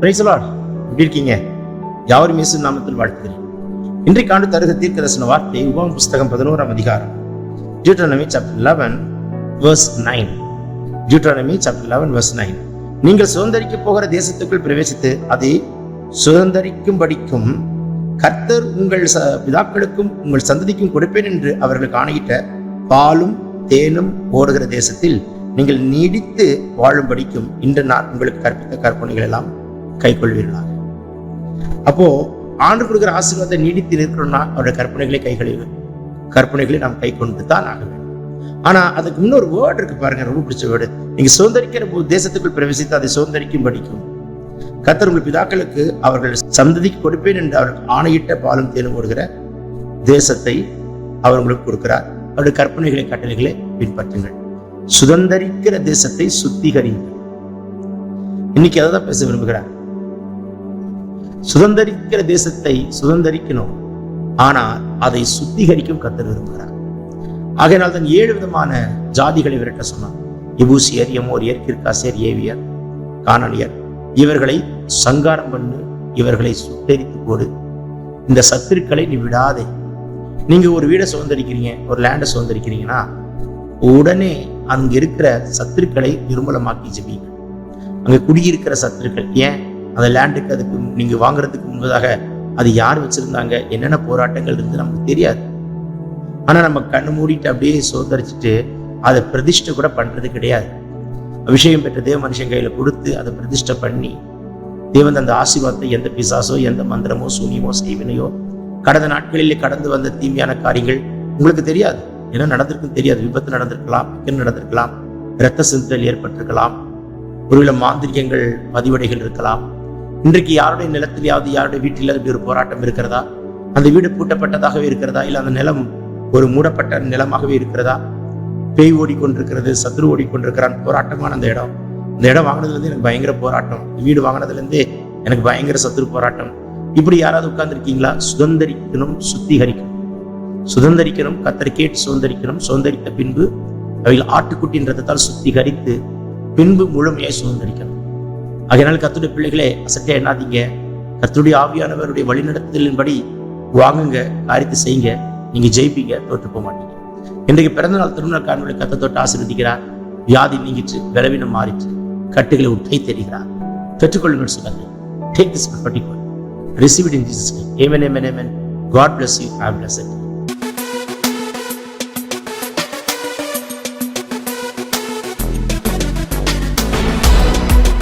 Praise the Lord. எப்படி இருக்கீங்க? யாவரும் இயேசு நாமத்தில் வாழ்த்துகிறேன். இன்றைக்கு ஆண்டு தருக தீர்க்கதரிசன வார்த்தை உபாகமம் புஸ்தகம் 11ஆம் அதிகாரம் Deuteronomy chapter 11 verse 9. Deuteronomy chapter 11 verse 9. நீங்கள் சுதந்தரிக்க போகிற தேசத்துக்குள் பிரவேசித்து அதை சுதந்தரிக்கும்படிக்கும் கர்த்தர் உங்கள் பிதாக்களுக்கும் உங்கள் சந்ததிக்கும் கொடுப்பேன் என்று அவர்களுக்கு ஆணையிட்ட பாலும் தேனும் ஓடுகிற தேசத்தில் நீங்கள் நீடித்து வாழும்படிக்கும் இன்று நான் உங்களுக்கு கற்பித்த கற்பனைகள் எல்லாம் கை கொள்வீர்களாக. அப்போ ஆண்டு கொடுக்கிற ஆசீர்வாதத்தை நீடித்து நிற்கணும்னா அவருடைய கற்பனைகளை நாம் கை கொண்டு தான் ஆக வேண்டும். ஆனா அதுக்கு இன்னொரு வேர்டு இருக்கு பாருங்க, ரொம்ப பிடிச்ச வேர்டு. நீங்க சுதந்திரிக்கிற தேசத்துக்குள் பிரவேசித்து அதை சுதந்திரிக்கும் படிக்கும் கர்த்தர் உங்கள் பிதாக்களுக்கு அவர்கள் சந்ததிக்கு கொடுப்பேன் என்று அவர்கள் ஆணையிட்ட பாலும் தேனும் ஓடுகிற தேசத்தை அவர் உங்களுக்கு கொடுக்கிறார். அவருடைய கற்பனைகளை கட்டளைகளை பின்பற்றுங்கள். சுதந்திரிக்கிற தேசத்தை சுத்திகரிங்கள். இன்னைக்கு அதை தான் பேச விரும்புகிறார். சுதந்திரிக்கிற தேசத்தை சுதந்திரிக்கணும், ஆனால் அதை சுத்திகரிக்கும் கர்த்தர் விரும்புகிறார். ஆகையினால் தான் 7 விதமான ஜாதிகளை விரட்ட சொன்னார். எபூசியர், எமோரியர், கிர்காசியர், ஏவியர், கானானியர். இவர்களை சங்காரம் பண்ணு, இவர்களை சுட்டெரித்து போடு. இந்த சத்துருக்களை நீ விடாதே. நீங்க ஒரு வீடை சுதந்திரிக்கிறீங்க, ஒரு லேண்டை சுதந்திரிக்கிறீங்கன்னா உடனே அங்க இருக்கிற சத்துருக்களை நிர்மூலமாக்கி ஜெபிங்க. அங்க குடியிருக்கிற சத்துருக்கள், ஏன் அந்த லேண்டுக்கு அதுக்கு நீங்க வாங்குறதுக்கு முன்பதாக அது யார் வச்சிருந்தாங்க, என்னென்ன போராட்டங்கள் இருந்து நமக்கு தெரியாது. ஆனா நம்ம கண்ணு மூடிட்டு அப்படியே சுதந்திரிச்சுட்டு அதை பிரதிஷ்டை கூட பண்றது கிடையாது. அபிஷேகம் பெற்ற தேவ மனுஷன் கையில கொடுத்து அதை பிரதிஷ்டை பண்ணி தேவன் அந்த ஆசீர்வாதத்தை எந்த பிசாசோ எந்த மந்திரமோ சூனியமோ செய்வினையோ கடந்த நாட்களிலே கடந்து வந்த தீமையான காரியங்கள் உங்களுக்கு தெரியாது. என்ன நடந்திருக்குன்னு தெரியாது. விபத்து நடந்திருக்கலாம், நடந்திருக்கலாம், இரத்த சிந்தல் ஏற்பட்டிருக்கலாம், ஒருவேளை மாந்திரிகங்கள் பதிவடைகள் இருக்கலாம். இன்றைக்கு யாருடைய நிலத்திலேயாவது யாருடைய வீட்டில் அப்படி ஒரு போராட்டம் இருக்கிறதா? அந்த வீடு பூட்டப்பட்டதாகவே இருக்கிறதா? இல்லை அந்த நிலம் ஒரு மூடப்பட்ட நிலமாகவே இருக்கிறதா? பேய் ஓடிக்கொண்டிருக்கிறது, சத்ரு ஓடிக்கொண்டிருக்கிறான். போராட்டமான அந்த இடம் வாங்கினதுலேருந்து எனக்கு பயங்கர போராட்டம், வீடு வாங்கினதுலேருந்தே எனக்கு பயங்கர சத்ரு போராட்டம். இப்படி யாராவது உட்கார்ந்துருக்கீங்களா? சுதந்திரிக்கணும், சுத்திகரிக்கணும். சுதந்திரிக்கணும், கர்த்தரை கேட்டு சுதந்திரிக்கணும். சுதந்திரித்த பின்பு அவைகள் ஆட்டுக்குட்டின் ரத்தத்தால் சுத்திகரித்து பின்பு முழுமையாய் சுதந்திரிக்கணும். அதனால் கர்த்தருடைய பிள்ளைகளே, அசட்டையா எண்ணாதீங்க. கர்த்தருடைய ஆவியானவருடைய வழிநடத்தலின்படி வாங்குங்க, காரியத்தை செய்யுங்க. நீங்க ஜெயிப்பீங்க, தோற்று போக மாட்டீங்க. இன்றைக்கு பிறந்த நாள் திருமண காரணங்களை கர்த்தர் தொட்டு ஆசீர்வதிக்கிறார். வியாதி நீங்கிச்சு, பலவீனம் மாறிச்சு, கட்டுகளை உட்டை தெரிகிறார். பெற்றுக்கொள்ளுங்கள் சொல்லுங்க. Take this prophetic word. Receive it in Jesus' name. Amen, amen, amen. God bless you. I bless it.